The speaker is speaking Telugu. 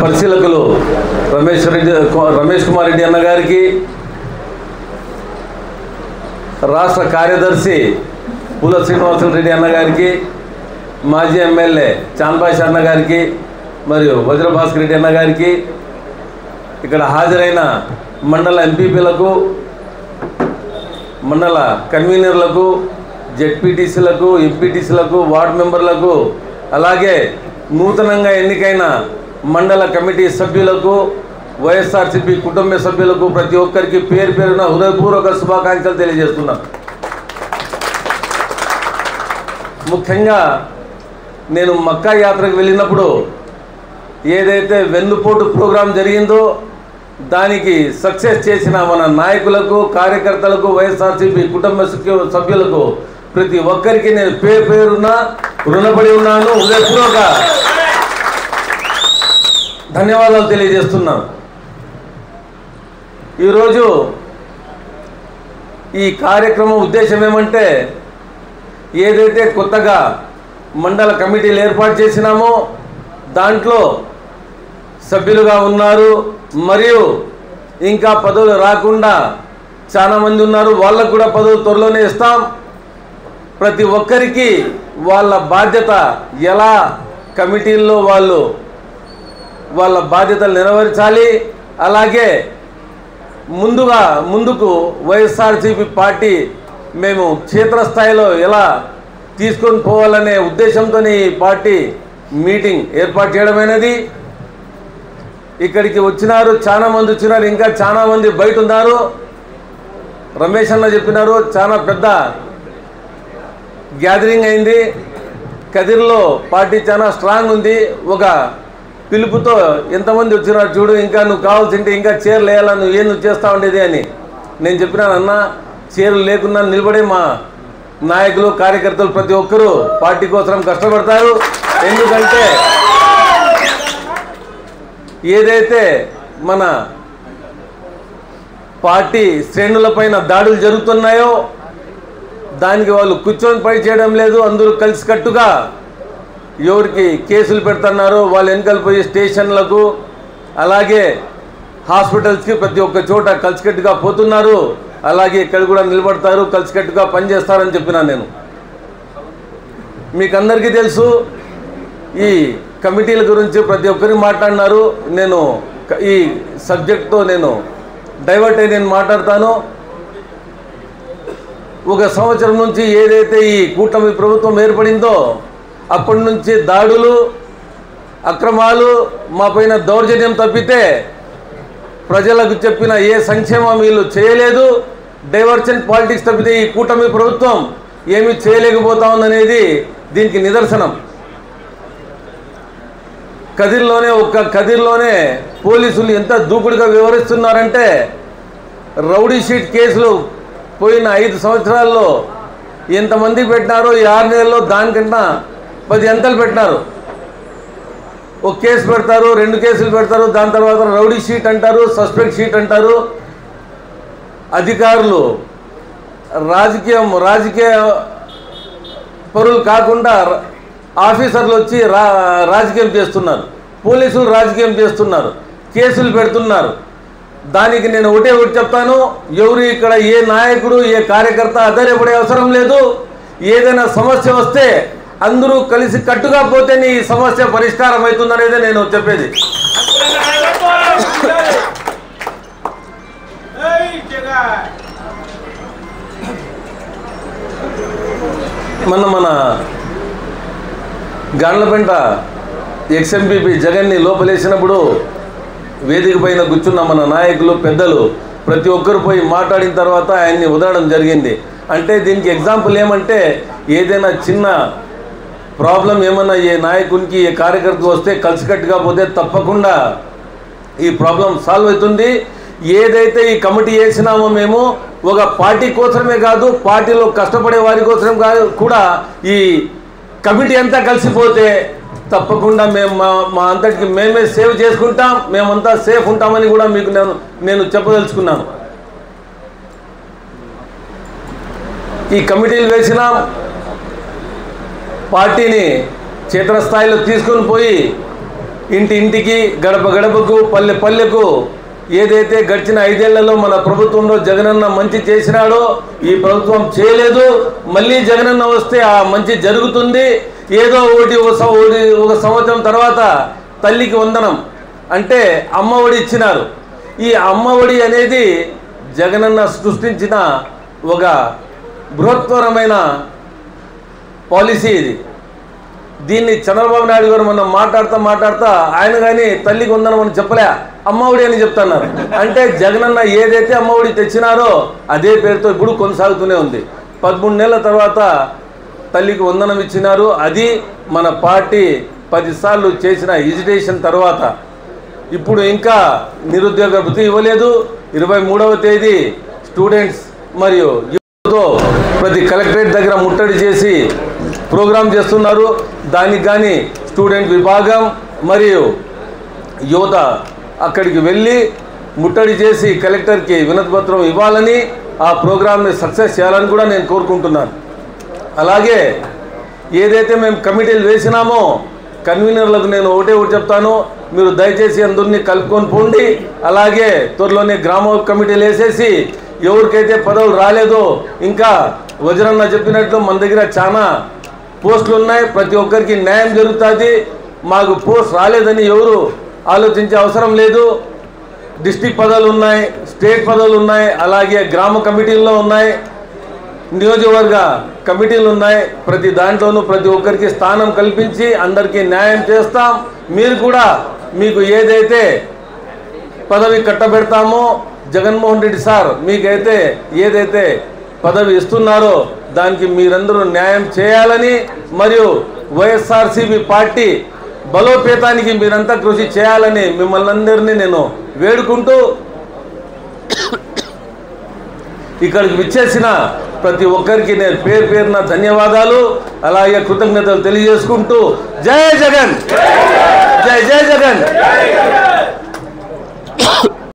పరిశీలకులు రమేష్ కుమార్ రెడ్డి అన్న గారికి, రాష్ట్ర కార్యదర్శి పూల శ్రీనివాసులు రెడ్డి అన్న గారికి, మాజీ ఎమ్మెల్యే చాన్బాష్ అన్న గారికి మరియు వజ్రభాస్కర్ రెడ్డి అన్న గారికి, ఇక్కడ హాజరైన మండల ఎంపీపీలకు, మండల కన్వీనర్లకు, జెడ్పీటీసీలకు, ఎంపీటీసీలకు, వార్డు మెంబర్లకు, అలాగే నూతనంగా ఎన్నికైన మండల కమిటీ సభ్యులకు, వైఎస్ఆర్సీపీ కుటుంబ సభ్యులకు ప్రతి ఒక్కరికి పేరు పేరున హృదయపూర్వక శుభాకాంక్షలు తెలియజేస్తున్నాను. ముఖ్యంగా నేను మక్కా యాత్రకు వెళ్ళినప్పుడు ఏదైతే వెన్నుపోటు ప్రోగ్రాం జరిగిందో దానికి సక్సెస్ చేసిన మన నాయకులకు, కార్యకర్తలకు, వైఎస్ఆర్సీపీ కుటుంబ సభ్యులకు ప్రతి ఒక్కరికి నేను పేరున రుణపడి ఉన్నాను. హృదయపూర్వక ధన్యవాదాలు తెలియజేస్తున్నాను. ఈరోజు ఈ కార్యక్రమం ఉద్దేశం ఏమంటే, ఏదైతే కొత్తగా మండల కమిటీలు ఏర్పాటు చేసినామో దాంట్లో సభ్యులుగా ఉన్నారు, మరియు ఇంకా పదవులు రాకుండా చాలామంది ఉన్నారు. వాళ్ళకు కూడా పదవులు త్వరలోనే ఇస్తాం. ప్రతి ఒక్కరికి వాళ్ళ బాధ్యత ఎలా కమిటీల్లో వాళ్ళ బాధ్యతలు నెరవేర్చాలి. అలాగే ముందుకు వైఎస్ఆర్సీపీ పార్టీ మేము క్షేత్రస్థాయిలో ఎలా తీసుకొని పోవాలనే ఉద్దేశంతో ఈ పార్టీ మీటింగ్ ఏర్పాటు చేయడమైనది. ఇక్కడికి వచ్చినారు, చాలామంది వచ్చినారు, ఇంకా చాలామంది బయట ఉన్నారు. రమేష్ అన్న చెప్పినారు, చాలా పెద్ద గ్యాదరింగ్ అయింది. కదిర్లో పార్టీ చాలా స్ట్రాంగ్ ఉంది. ఒక పిలుపుతో ఎంతమంది వచ్చినారు చూడు, ఇంకా నువ్వు కావాల్సింటే ఇంకా చీరలు వేయాలా, నువ్వు చేస్తూ ఉండేది అని నేను చెప్పినాను. అన్న, చీరలు లేకున్నా నిలబడే మా నాయకులు, కార్యకర్తలు ప్రతి ఒక్కరూ పార్టీ కోసం కష్టపడతారు. ఎందుకంటే ఏదైతే మన పార్టీ శ్రేణులపైన దాడులు జరుగుతున్నాయో దానికి వాళ్ళు కూర్చొని పని చేయడం లేదు. అందరూ కలిసికట్టుగా ఎవరికి కేసులు పెడుతున్నారు, వాళ్ళు వెనకాల పోయి స్టేషన్లకు, అలాగే హాస్పిటల్స్కి ప్రతి ఒక్క చోట కలిసికట్టుగా పోతున్నారు. అలాగే ఇక్కడ కూడా నిలబడతారు, కలిసికట్టుగా పనిచేస్తారని చెప్పినాను నేను. మీకు అందరికీ తెలుసు, ఈ కమిటీల గురించి ప్రతి ఒక్కరికి మాట్లాడినారు. నేను ఈ సబ్జెక్ట్తో నేను డైవర్ట్ అయి నేను మాట్లాడతాను. ఒక సంవత్సరం నుంచి ఏదైతే ఈ కూటమి ప్రభుత్వం ఏర్పడిందో అప్పటి నుంచి దాడులు, అక్రమాలు, మా పైన దౌర్జన్యం తప్పితే ప్రజలకు చెప్పిన ఏ సంక్షేమం వీళ్ళు చేయలేదు. డైవర్షన్ పాలిటిక్స్ తప్పితే ఈ కూటమి ప్రభుత్వం ఏమీ చేయలేకపోతా ఉందనేది దీనికి నిదర్శనం. కదిర్లోనే పోలీసులు ఎంత దూకుడుగా వ్యవహరిస్తున్నారంటే, రౌడీ షీట్ కేసులు పోయిన 5 సంవత్సరాల్లో ఎంతమంది పెట్టినారో ఈ 6 నెలల్లో దానికన్నా 10 అంతలు పెట్టినారు. ఒక కేసు పెడతారు, 2 కేసులు పెడతారు, దాని తర్వాత రౌడీ షీట్ అంటారు, సస్పెక్ట్ షీట్ అంటారు. అధికారులు రాజకీయ పరులు కాకుండా ఆఫీసర్లు వచ్చి రాజకీయం చేస్తున్నారు, పోలీసులు రాజకీయం చేస్తున్నారు, కేసులు పెడుతున్నారు. దానికి నేను ఒకటి చెప్తాను, ఎవరు ఇక్కడ ఏ నాయకుడు, ఏ కార్యకర్త అధైర్యపడే అవసరం లేదు. ఏదైనా సమస్య వస్తే అందరూ కలిసి కట్టుగా పోతేనే ఈ సమస్య పరిష్కారం అవుతుందనేదే నేను చెప్పేది. మన గాండ్లపెంట ఎక్స్ఎంపీపీ జగన్ని లోపలేసినప్పుడు వేదిక పైన కూర్చున్న మన నాయకులు, పెద్దలు ప్రతి ఒక్కరు పోయి మాట్లాడిన తర్వాత ఆయన్ని వదలడం జరిగింది. అంటే దీనికి ఎగ్జాంపుల్ ఏమంటే, ఏదైనా చిన్న ప్రాబ్లం ఏమన్నా ఏ నాయకునికి, ఏ కార్యకర్తకు వస్తే కలిసికట్టుగా పోతే తప్పకుండా ఈ ప్రాబ్లం సాల్వ్ అవుతుంది. ఏదైతే ఈ కమిటీ వేసినామో మేము ఒక పార్టీ కోసమే కాదు, పార్టీలో కష్టపడే వారి కోసం కూడా ఈ కమిటీ అంతా కలిసిపోతే తప్పకుండా మేము మా అంతటికి మేమే సేవ్ చేసుకుంటాం, మేమంతా సేఫ్ ఉంటామని కూడా మీకు నేను చెప్పదలుచుకున్నాను. ఈ కమిటీలు వేసినాం, పార్టీని క్షేత్రస్థాయిలో తీసుకొని పోయి ఇంటింటికి గడప గడపకు పల్లె పల్లెకు ఏదైతే గడిచిన 5 ఏళ్లలో మన ప్రభుత్వంలో జగనన్న మంచి చేసినాడో ఈ ప్రభుత్వం చేయలేదు. మళ్ళీ జగనన్న వస్తే ఆ మంచి జరుగుతుంది. ఏదో ఒక సంవత్సరం తర్వాత తల్లికి వందనం అంటే అమ్మఒడి ఇచ్చినారు. ఈ అమ్మఒడి అనేది జగనన్న సృష్టించిన ఒక బృహత్తరమైన పాలసీ ఇది. దీన్ని చంద్రబాబు నాయుడు గారు మనం మాట్లాడుతా ఆయన కానీ తల్లికి వందనం అని చెప్పలే, అమ్మఒడి అని చెప్తున్నారు. అంటే జగనన్న ఏదైతే అమ్మఒడి తెచ్చినారో అదే పేరుతో ఇప్పుడు కొనసాగుతూనే ఉంది. 13 నెలల తర్వాత తల్లికి వందనం ఇచ్చినారు. అది మన పార్టీ 10 సార్లు చేసిన ఎజిటేషన్ తర్వాత ఇప్పుడు ఇంకా నిరుద్యోగ భృతి ఇవ్వలేదు. 23వ తేదీ స్టూడెంట్స్ మరియు యువతతో ప్రతి కలెక్టరేట్ దగ్గర ముట్టడి చేసి ప్రోగ్రాం చేస్తున్నారు. దానికి కానీ స్టూడెంట్ విభాగం మరియు యువత అక్కడికి వెళ్ళి ముట్టడి చేసి కలెక్టర్కి వినతిపత్రం ఇవ్వాలని, ఆ ప్రోగ్రామ్ని సక్సెస్ చేయాలని కూడా నేను కోరుకుంటున్నాను. అలాగే ఏదైతే మేము కమిటీలు వేసినామో కన్వీనర్లకు నేను ఒకటే చెప్తాను, మీరు దయచేసి అందరినీ కలుపుకొని పోండి. అలాగే త్వరలోనే గ్రామ కమిటీలు వేసేసి ఎవరికైతే పదవులు రాలేదో, ఇంకా వజ్రన్న చెప్పినట్లు మన దగ్గర చాలా పోస్టులు ఉన్నాయి, ప్రతి ఒక్కరికి న్యాయం జరుగుతుంది. మాకు పోస్ట్ రాలేదని ఎవరు ఆలోచించే అవసరం లేదు. డిస్ట్రిక్ట్ పదవులు ఉన్నాయి, స్టేట్ పదవులు ఉన్నాయి, అలాగే గ్రామ కమిటీల్లో ఉన్నాయి, నియోజకవర్గ కమిటీలు ఉన్నాయి. ప్రతి దాంట్లోనూ ప్రతి ఒక్కరికి స్థానం కల్పించి అందరికీ న్యాయం చేస్తాం. మీరు కూడా మీకు ఏదైతే పదవి కట్టబెడతామో జగన్మోహన్ రెడ్డి సార్ మీకైతే ఏదైతే పదవి ఇస్తున్నారో దానికి మీరందరూ న్యాయం చేయాలని, మరియు వైఎస్ఆర్సీపీ పార్టీ బలోపేతానికి మీరంతా కృషి చేయాలని మిమ్మల్ని అందరినీ నేను వేడుకుంటూ, ఇక్కడికి విచ్చేసిన ప్రతి ఒక్కరికి నేను పేరున ధన్యవాదాలు అలాగే కృతజ్ఞతలు తెలియజేసుకుంటూ జై జగన్, జై జగన్.